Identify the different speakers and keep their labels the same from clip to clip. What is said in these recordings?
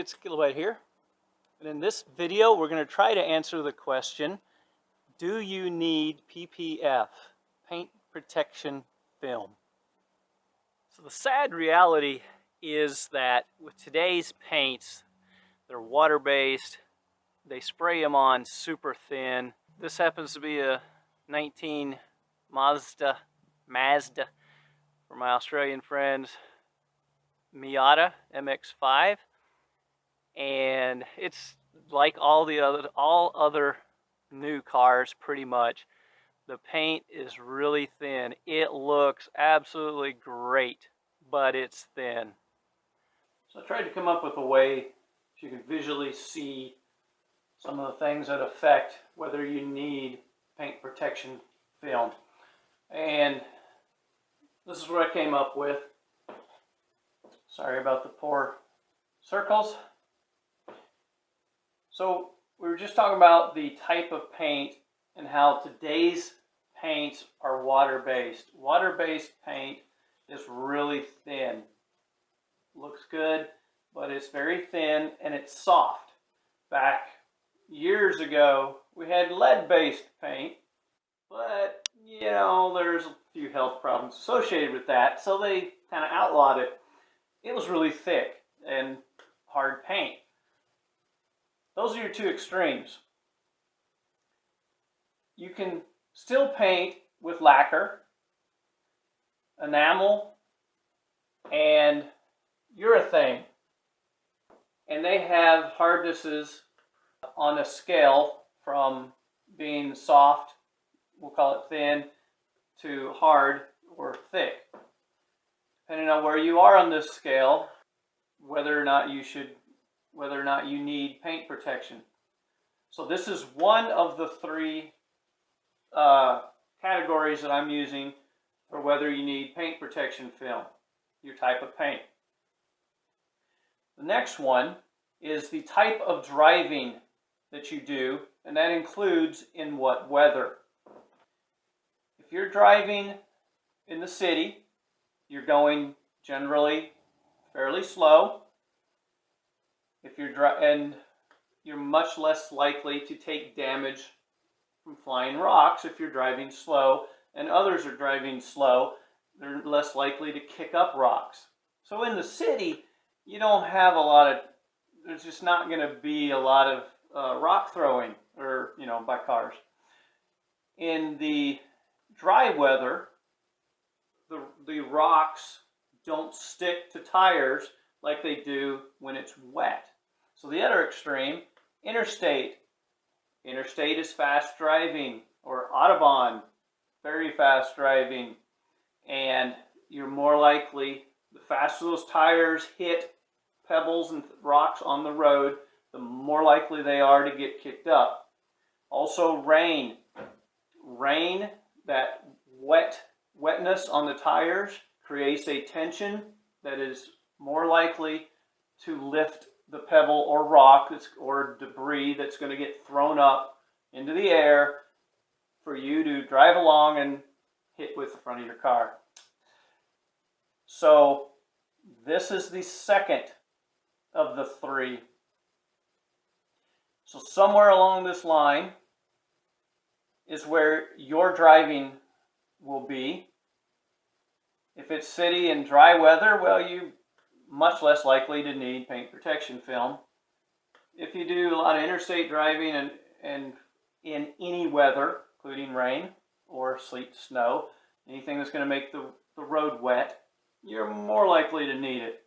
Speaker 1: It's Gilbert here, and in this video we're going to try to answer the question, do you need PPF, paint protection film? So the sad reality is that with today's paints, they're water-based, they spray them on super thin. This happens to be a 19 Mazda for my Australian friends, Miata MX-5. And it's like all other new cars pretty much. The paint is really thin. It looks absolutely great, but it's thin. So I tried to come up with a way so you can visually see some of the things that affect whether you need paint protection film. And this is what I came up with. Sorry about the poor circles. So we were just talking about the type of paint and how today's paints are water-based. Water-based paint is really thin. Looks good, but it's very thin and it's soft. Back years ago, we had lead-based paint, but you know, there's a few health problems associated with that, so they kind of outlawed it. It was really thick and hard paint. Those are your two extremes. You can still paint with lacquer, enamel, and urethane. And they have hardnesses on a scale from being soft, we'll call it thin, to hard or thick. Depending on where you are on this scale, whether or not you need paint protection. So this is one of the three categories that I'm using for whether you need paint protection film, your type of paint. The next one is the type of driving that you do, and that includes in what weather. If you're driving in the city, you're going generally fairly slow. If you're much less likely to take damage from flying rocks if you're driving slow, and others are driving slow, they're less likely to kick up rocks. So in the city, you don't have there's just not going to be a lot of rock throwing by cars. In the dry weather, the rocks don't stick to tires like they do when it's wet. So the other extreme, interstate. Interstate is fast driving, or Autobahn, very fast driving. And you're more likely, the faster those tires hit pebbles and rocks on the road, the more likely they are to get kicked up. Also rain. Rain, that wetness on the tires creates a tension that is more likely to lift the pebble or rock or debris that's going to get thrown up into the air for you to drive along and hit with the front of your car. So this is the second of the three. So somewhere along this line is where your driving will be. If it's city and dry weather, well, you're much less likely to need paint protection film. If you do a lot of interstate driving and in any weather, including rain or sleet, snow, anything that's going to make the road wet, you're more likely to need it.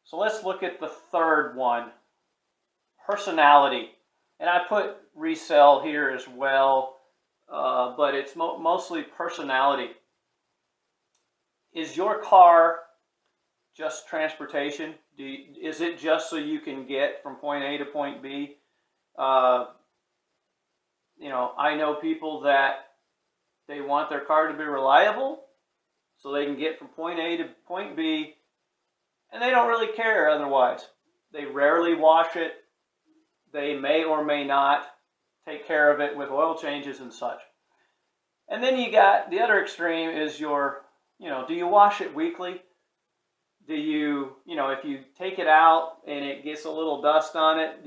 Speaker 1: So let's look at the third one, personality. And I put resell here as well, but it's mostly personality. Is your car just transportation? Is it just so you can get from point A to point B? I know people that they want their car to be reliable so they can get from point A to point B, and they don't really care otherwise. They rarely wash it. They may or may not take care of it with oil changes and such. And then you got the other extreme is do you wash it weekly? Do you, if you take it out and it gets a little dust on it,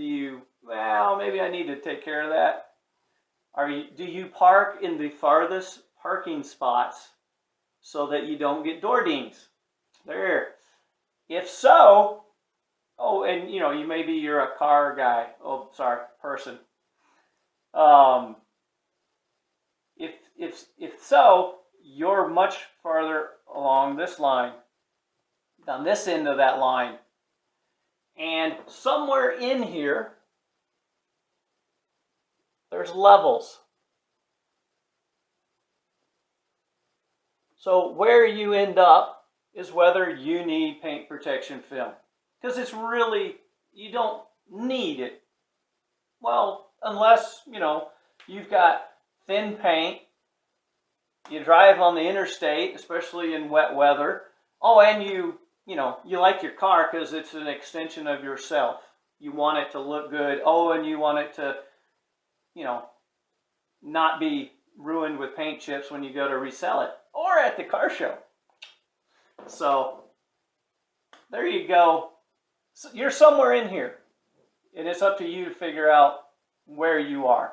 Speaker 1: well, maybe I need to take care of that? Do you park in the farthest parking spots so that you don't get door dings? There. If so, oh, and maybe you're a car guy. Oh, sorry, person. If so, you're much farther along this line, on this end of that line. And somewhere in here, there's levels. So where you end up is whether you need paint protection film. Because it's really, you don't need it. Well, unless, you've got thin paint, you drive on the interstate, especially in wet weather. Oh, and you like your car because it's an extension of yourself. You want it to look good. Oh, and you want it to, not be ruined with paint chips when you go to resell it or at the car show. So there you go. So you're somewhere in here, and it's up to you to figure out where you are.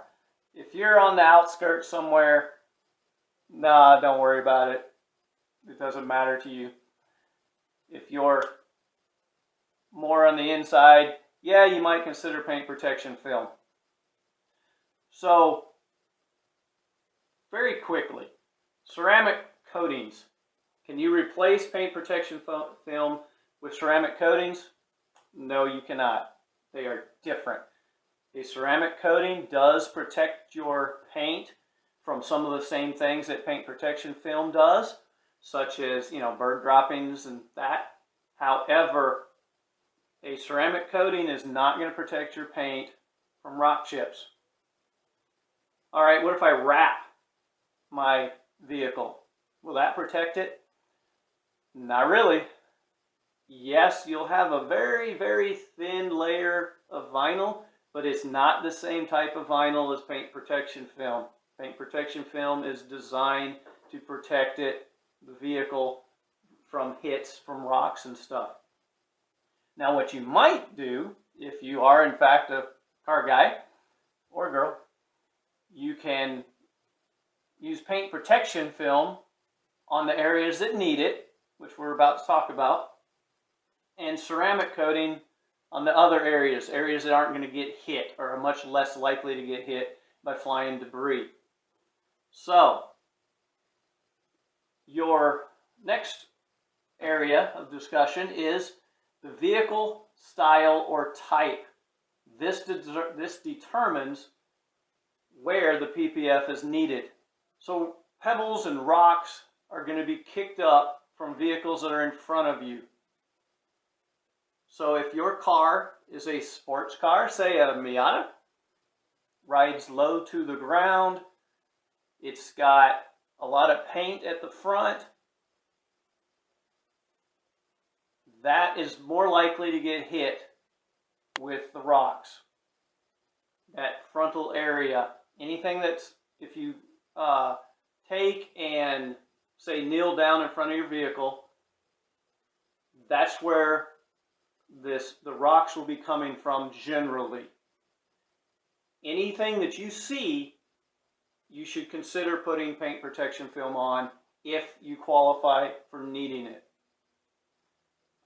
Speaker 1: If you're on the outskirts somewhere, nah, don't worry about it. It doesn't matter to you. If you're more on the inside, yeah, you might consider paint protection film. So, very quickly, ceramic coatings. Can you replace paint protection film with ceramic coatings? No, you cannot. They are different. A ceramic coating does protect your paint from some of the same things that paint protection film does, such as, bird droppings and that. However, a ceramic coating is not going to protect your paint from rock chips. All right, what if I wrap my vehicle? Will that protect it? Not really. Yes, you'll have a very, very thin layer of vinyl, but it's not the same type of vinyl as paint protection film. Paint protection film is designed to protect the vehicle from hits from rocks and stuff. Now what you might do, if you are in fact a car guy or girl, you can use paint protection film on the areas that need it, which we're about to talk about, and ceramic coating on the other areas that aren't going to get hit or are much less likely to get hit by flying debris. So, your next area of discussion is the vehicle style or type. This determines where the PPF is needed. So pebbles and rocks are going to be kicked up from vehicles that are in front of you. So if your car is a sports car, say a Miata, rides low to the ground, it's got a lot of paint at the front, that is more likely to get hit with the rocks. That frontal area, anything that's, if you take and say kneel down in front of your vehicle, that's where the rocks will be coming from generally. Anything that you see, you should consider putting paint protection film on if you qualify for needing it.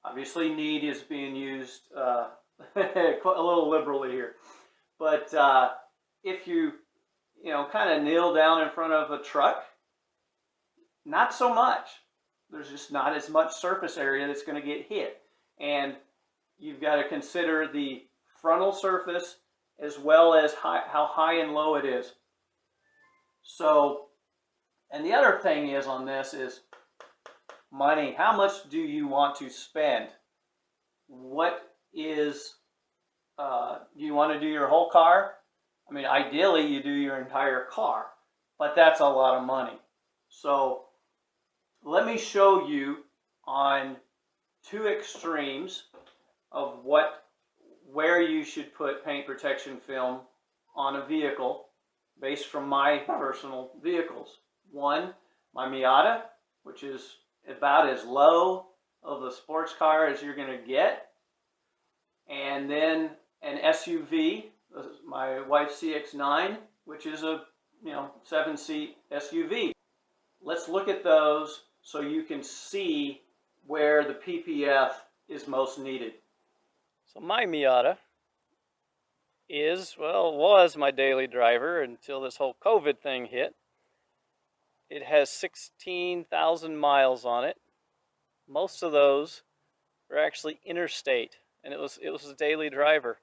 Speaker 1: Obviously, need is being used a little liberally here. But if you kind of kneel down in front of a truck, not so much. There's just not as much surface area that's going to get hit. And you've got to consider the frontal surface as well as how high and low it is. So, and the other thing is on this is money. How much do you want to spend? What is, do you want to do your whole car? I mean, ideally you do your entire car, but that's a lot of money. So let me show you on two extremes of where you should put paint protection film on a vehicle based from my personal vehicles. One, my Miata, which is about as low of a sports car as you're going to get. And then an SUV, my wife's CX-9, which is a 7-seat SUV. Let's look at those so you can see where the PPF is most needed. So my Miata was my daily driver until this whole COVID thing hit. It has 16,000 miles on it. Most of those are actually interstate, and it was a daily driver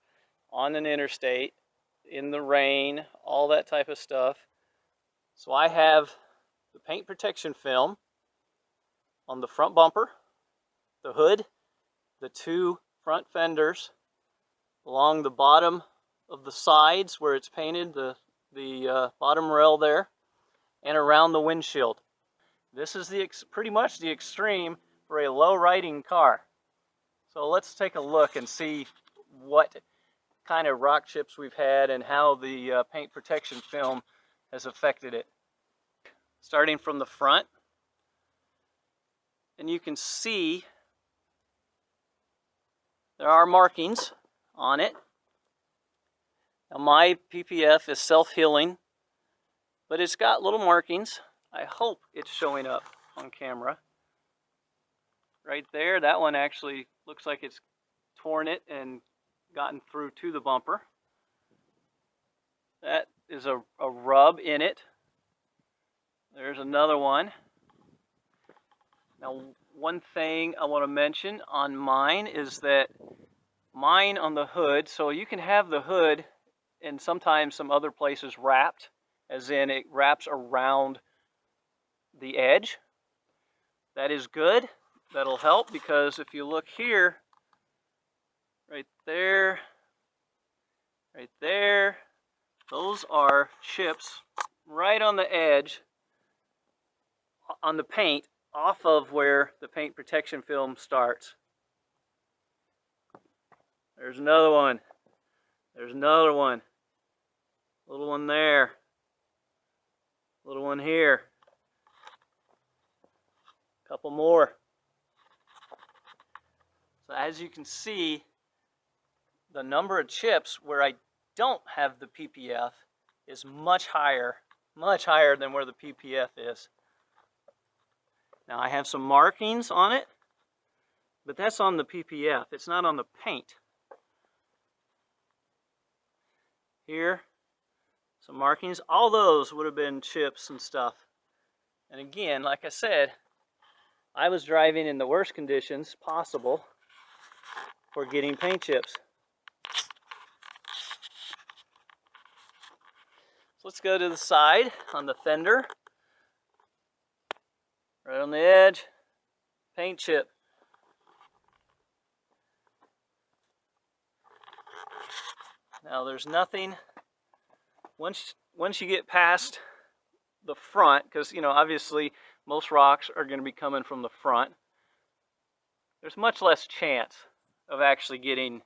Speaker 1: on an interstate, in the rain, all that type of stuff. So I have the paint protection film on the front bumper, the hood, the two front fenders, along the bottom of the sides where it's painted, the bottom rail there, and around the windshield. This is pretty much the extreme for a low riding car. So let's take a look and see what kind of rock chips we've had and how the paint protection film has affected it. Starting from the front, and you can see there are markings on it. Now my PPF is self-healing, but it's got little markings. I hope it's showing up on camera. Right there, that one actually looks like it's torn it and gotten through to the bumper. That is a rub in it. There's another one. Now, one thing I want to mention on mine is that mine on the hood, so you can have the hood and sometimes some other places wrapped, as in it wraps around the edge. That is good. That'll help, because if you look here, right there, those are chips right on the edge on the paint, off of where the paint protection film starts. There's another one. There's another one. Little one there. Little one here. Couple more. So as you can see, the number of chips where I don't have the PPF is much higher than where the PPF is. Now I have some markings on it, but that's on the PPF. It's not on the paint. Here, some markings. All those would have been chips and stuff. And again, like I said, I was driving in the worst conditions possible for getting paint chips. So let's go to the side on the fender. Right on the edge, paint chip. Now there's nothing, once you get past the front, because obviously most rocks are going to be coming from the front, there's much less chance of actually getting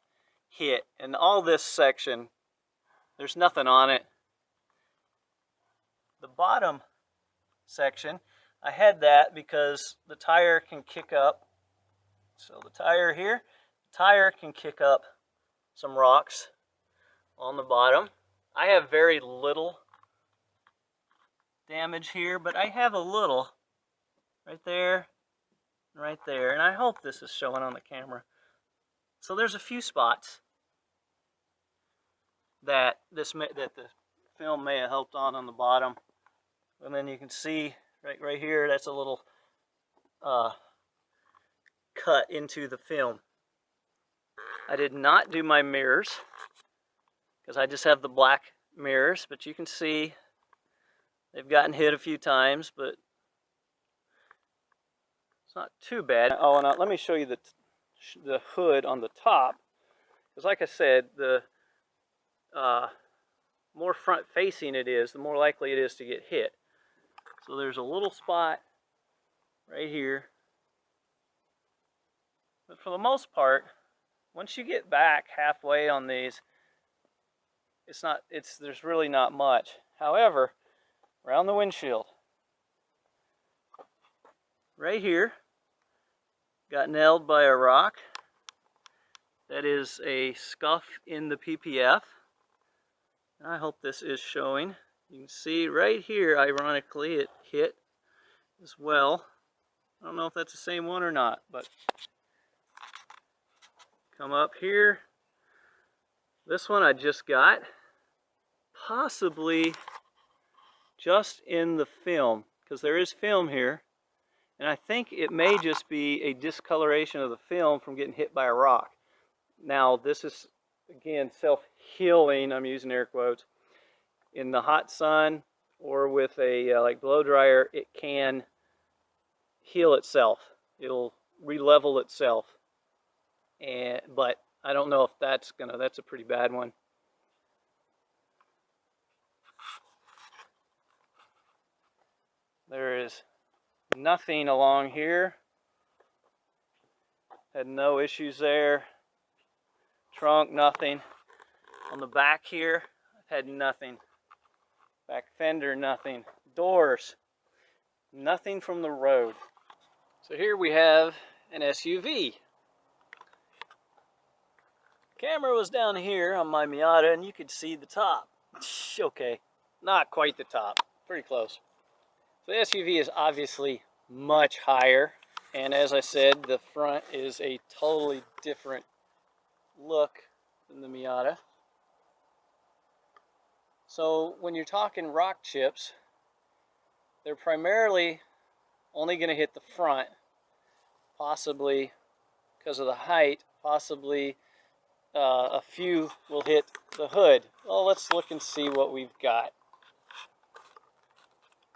Speaker 1: hit. And all this section, there's nothing on it. The bottom section, I had that because the tire can kick up. So the tire here, the tire can kick up some rocks on the bottom. I have very little damage here, but I have a little right there, right there, and I hope this is showing on the camera. So there's a few spots that the film may have helped on the bottom, and then you can see right here, that's a little cut into the film. I did not do my mirrors because I just have the black mirrors, but you can see they've gotten hit a few times, but it's not too bad. Oh, and let me show you the hood on the top, because like I said, the more front facing it is, the more likely it is to get hit. So there's a little spot right here, but for the most part, once you get back halfway on these, there's really not much. However, around the windshield, right here, got nailed by a rock. That is a scuff in the PPF. I hope this is showing. You can see right here, ironically, it hit as well. I don't know if that's the same one or not, but come up here. This one I just got, possibly just in the film, because there is film here, and I think it may just be a discoloration of the film from getting hit by a rock. Now, this is, again, self-healing, I'm using air quotes. In the hot sun or with a like blow dryer, it can heal itself. It'll re-level itself. But I don't know if that's a pretty bad one. There is nothing along here. Had no issues there. Trunk, nothing. On the back here, I've had nothing. Back fender, nothing. Doors, nothing from the road. So here we have an SUV. Camera was down here on my Miata and you could see the top. Okay, not quite the top, pretty close. So the SUV is obviously much higher, and as I said, the front is a totally different look than the Miata. So when you're talking rock chips, they're primarily only going to hit the front, possibly because of the height, possibly a few will hit the hood. Well, let's look and see what we've got.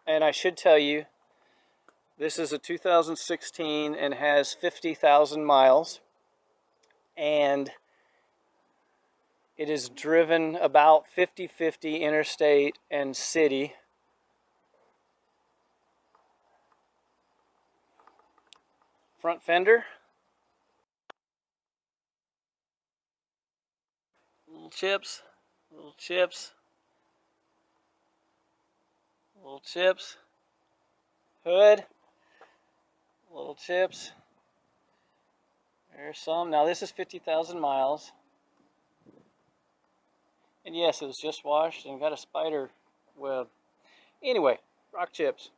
Speaker 1: And I should tell you, this is a 2016 and has 50,000 miles. And it is driven about 50-50 interstate and city. Front fender. Little chips, little chips, little chips. Hood, little chips. There's some. Now this is 50,000 miles. And yes, it was just washed and got a spider web. Anyway, rock chips.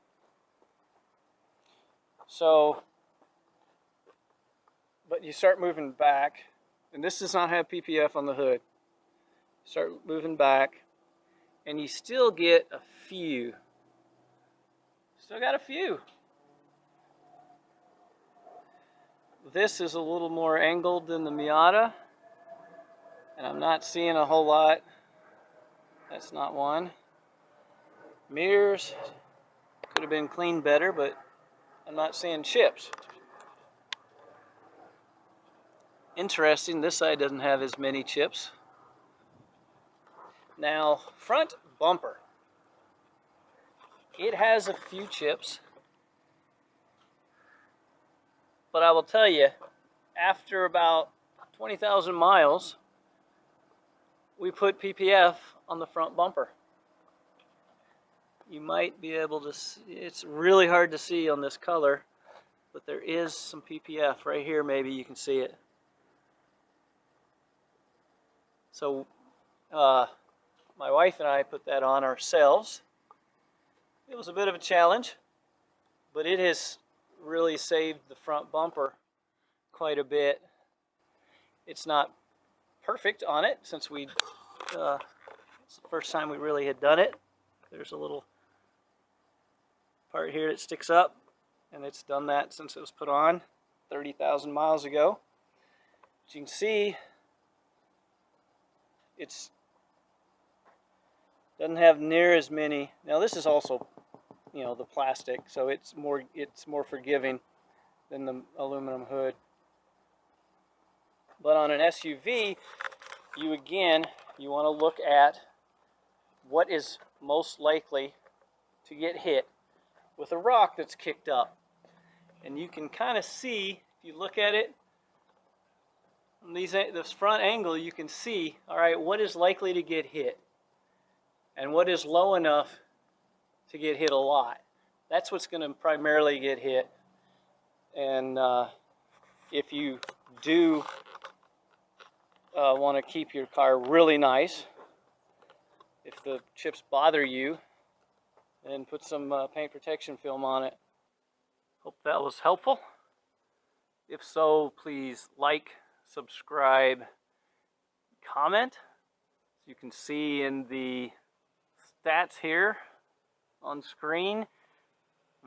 Speaker 1: So, but you start moving back, and this does not have PPF on the hood. Start moving back, and you still get a few. Still got a few. This is a little more angled than the Miata, and I'm not seeing a whole lot. That's not one. Mirrors could have been cleaned better, but I'm not seeing chips. Interesting, this side doesn't have as many chips. Now, front bumper. It has a few chips, but I will tell you, after about 20,000 miles, we put PPF on the front bumper. You might be able to see, it's really hard to see on this color, but there is some PPF right here. Maybe you can see it. So my wife and I put that on ourselves. It was a bit of a challenge, but it has really saved the front bumper quite a bit. It's not perfect on it since it's the first time we really had done it. There's a little part here that sticks up, and it's done that since it was put on 30,000 miles ago. As you can see, it's doesn't have near as many. Now this is also, you know, the plastic, so it's more forgiving than the aluminum hood. But on an SUV, you want to look at what is most likely to get hit with a rock that's kicked up. And you can kind of see, if you look at it, from this front angle, you can see, all right, what is likely to get hit and what is low enough to get hit a lot. That's what's going to primarily get hit. And if you do want to keep your car really nice, if the chips bother you, then put some paint protection film on it. Hope that was helpful. If so, please like, subscribe, comment. As you can see in the stats here on screen,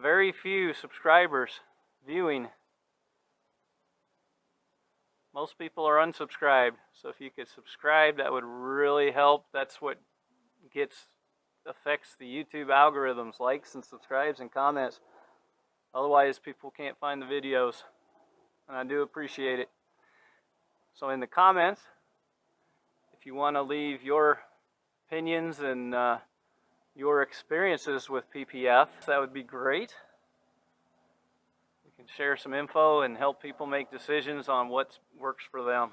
Speaker 1: very few subscribers viewing. Most people are unsubscribed, so if you could subscribe, that would really help. That's what affects the YouTube algorithms, likes and subscribes and comments. Otherwise, people can't find the videos, and I do appreciate it. So in the comments, if you want to leave your opinions and your experiences with PPF, that would be great. We can share some info and help people make decisions on what works for them.